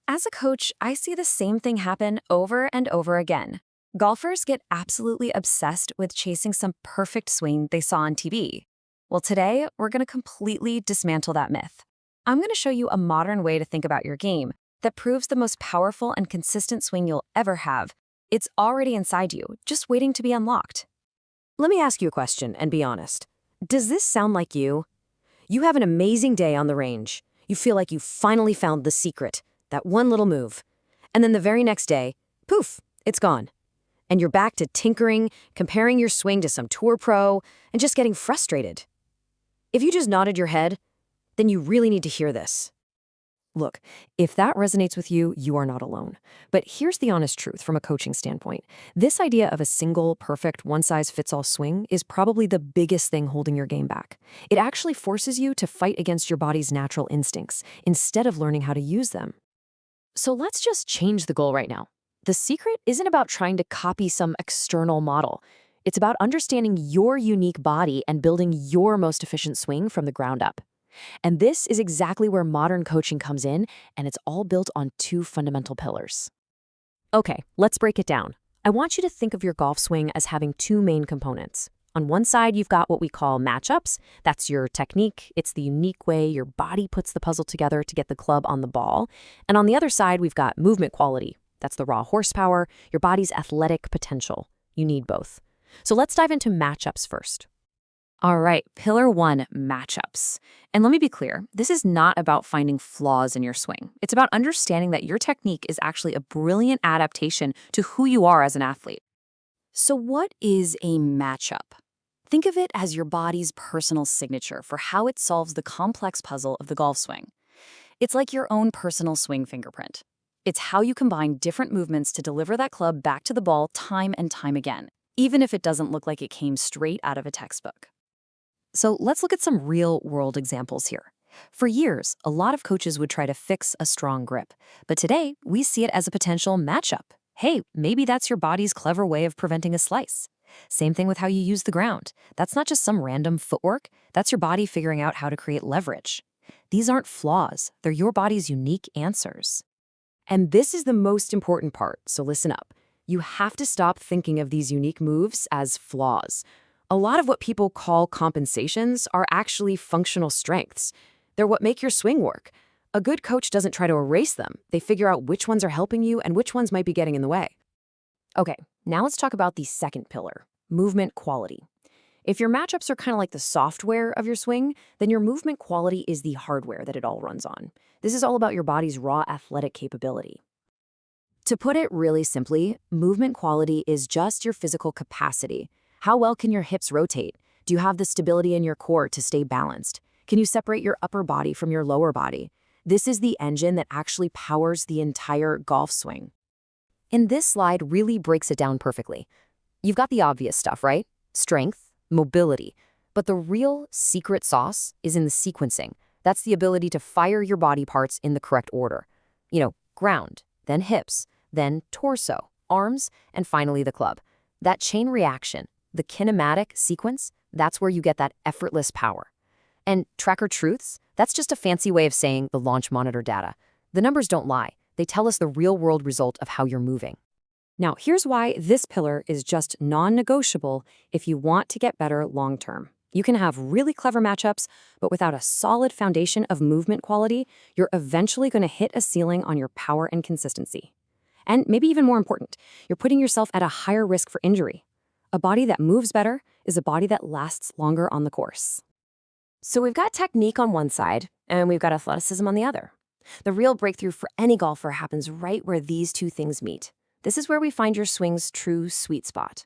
As a coach, I see the same thing happen over and over again. Golfers get absolutely obsessed with chasing some perfect swing they saw on TV. Well, today, we're going to completely dismantle that myth. I'm going to show you a modern way to think about your game that proves the most powerful and consistent swing you'll ever have. It's already inside you, just waiting to be unlocked. Let me ask you a question and be honest. Does this sound like you? You have an amazing day on the range. You feel like you finally found the secret, that one little move. And then the very next day, poof, it's gone. And you're back to tinkering, comparing your swing to some tour pro, and just getting frustrated. If you just nodded your head, then you really need to hear this. Look, if that resonates with you, you are not alone. But here's the honest truth from a coaching standpoint. This idea of a single, perfect, one-size-fits-all swing is probably the biggest thing holding your game back. It actually forces you to fight against your body's natural instincts instead of learning how to use them. So let's just change the goal right now. The secret isn't about trying to copy some external model. It's about understanding your unique body and building your most efficient swing from the ground up. And this is exactly where modern coaching comes in, and it's all built on two fundamental pillars. Okay, let's break it down. I want you to think of your golf swing as having two main components. On one side, you've got what we call matchups. That's your technique. It's the unique way your body puts the puzzle together to get the club on the ball. And on the other side, we've got movement quality. That's the raw horsepower, your body's athletic potential. You need both. So let's dive into matchups first. All right, pillar one, matchups. And let me be clear, this is not about finding flaws in your swing. It's about understanding that your technique is actually a brilliant adaptation to who you are as an athlete. So what is a matchup? Think of it as your body's personal signature for how it solves the complex puzzle of the golf swing. It's like your own personal swing fingerprint. It's how you combine different movements to deliver that club back to the ball time and time again, even if it doesn't look like it came straight out of a textbook. So let's look at some real-world examples here. For years, a lot of coaches would try to fix a strong grip, but today we see it as a potential matchup. Hey, maybe that's your body's clever way of preventing a slice. Same thing with how you use the ground. That's not just some random footwork, that's your body figuring out how to create leverage. These aren't flaws, they're your body's unique answers. And this is the most important part, so listen up. You have to stop thinking of these unique moves as flaws. A lot of what people call compensations are actually functional strengths. They're what make your swing work. A good coach doesn't try to erase them. They figure out which ones are helping you and which ones might be getting in the way. Okay, now let's talk about the second pillar, movement quality. If your matchups are kind of like the software of your swing, then your movement quality is the hardware that it all runs on. This is all about your body's raw athletic capability. To put it really simply, movement quality is just your physical capacity. How well can your hips rotate? Do you have the stability in your core to stay balanced? Can you separate your upper body from your lower body? This is the engine that actually powers the entire golf swing. And this slide really breaks it down perfectly. You've got the obvious stuff, right? Strength, mobility. But the real secret sauce is in the sequencing. That's the ability to fire your body parts in the correct order. Ground, then hips, then torso, arms, and finally the club. That chain reaction, the kinematic sequence, that's where you get that effortless power. And tracker truths, that's just a fancy way of saying the launch monitor data. The numbers don't lie. They tell us the real-world result of how you're moving. Now, here's why this pillar is just non-negotiable if you want to get better long-term. You can have really clever matchups, but without a solid foundation of movement quality, you're eventually going to hit a ceiling on your power and consistency. And maybe even more important, you're putting yourself at a higher risk for injury. A body that moves better is a body that lasts longer on the course. So we've got technique on one side, and we've got athleticism on the other. The real breakthrough for any golfer happens right where these two things meet. This is where we find your swing's true sweet spot.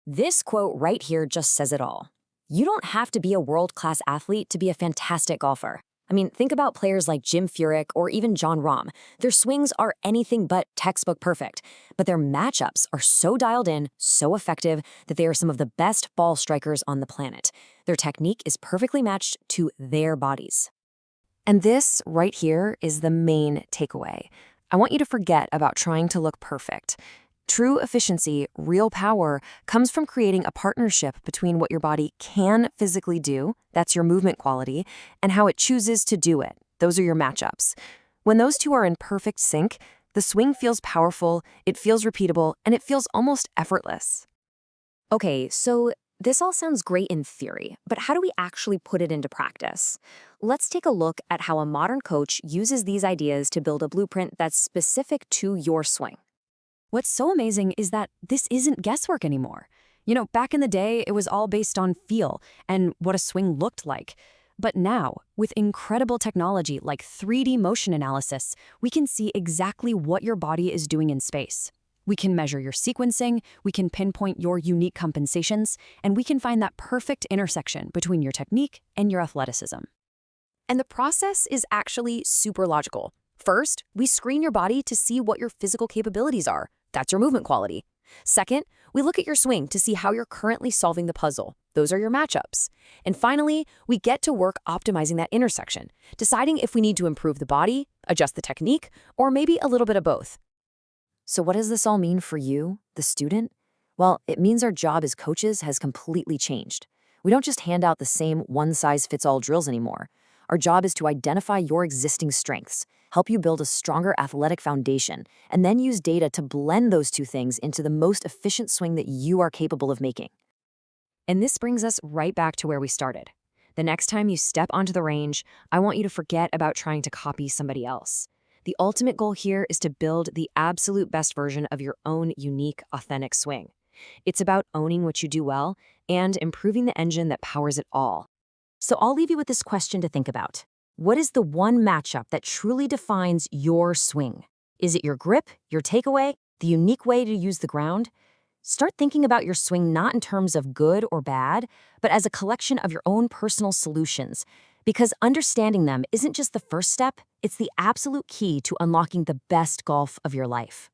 This quote right here just says it all. You don't have to be a world-class athlete to be a fantastic golfer. I mean, think about players like Jim Furyk or even Jon Rahm. Their swings are anything but textbook perfect, but their matchups are so dialed in, so effective, that they are some of the best ball strikers on the planet. Their technique is perfectly matched to their bodies. And this right here is the main takeaway. I want you to forget about trying to look perfect. True efficiency, real power, comes from creating a partnership between what your body can physically do, that's your movement quality, and how it chooses to do it. Those are your matchups. When those two are in perfect sync, the swing feels powerful, it feels repeatable, and it feels almost effortless. Okay, so this all sounds great in theory, but how do we actually put it into practice? Let's take a look at how a modern coach uses these ideas to build a blueprint that's specific to your swing. What's so amazing is that this isn't guesswork anymore. Back in the day, it was all based on feel and what a swing looked like. But now, with incredible technology like 3D motion analysis, we can see exactly what your body is doing in space. We can measure your sequencing, we can pinpoint your unique compensations, and we can find that perfect intersection between your technique and your athleticism. And the process is actually super logical. First, we screen your body to see what your physical capabilities are. That's your movement quality. Second, we look at your swing to see how you're currently solving the puzzle. Those are your matchups. And finally, we get to work optimizing that intersection, deciding if we need to improve the body, adjust the technique, or maybe a little bit of both. So what does this all mean for you, the student? Well, it means our job as coaches has completely changed. We don't just hand out the same one-size-fits-all drills anymore. Our job is to identify your existing strengths, help you build a stronger athletic foundation, and then use data to blend those two things into the most efficient swing that you are capable of making. And this brings us right back to where we started. The next time you step onto the range, I want you to forget about trying to copy somebody else. The ultimate goal here is to build the absolute best version of your own unique, authentic swing. It's about owning what you do well and improving the engine that powers it all. So I'll leave you with this question to think about. What is the one matchup that truly defines your swing? Is it your grip, your takeaway, the unique way to use the ground? Start thinking about your swing not in terms of good or bad, but as a collection of your own personal solutions. Because understanding them isn't just the first step, it's the absolute key to unlocking the best golf of your life.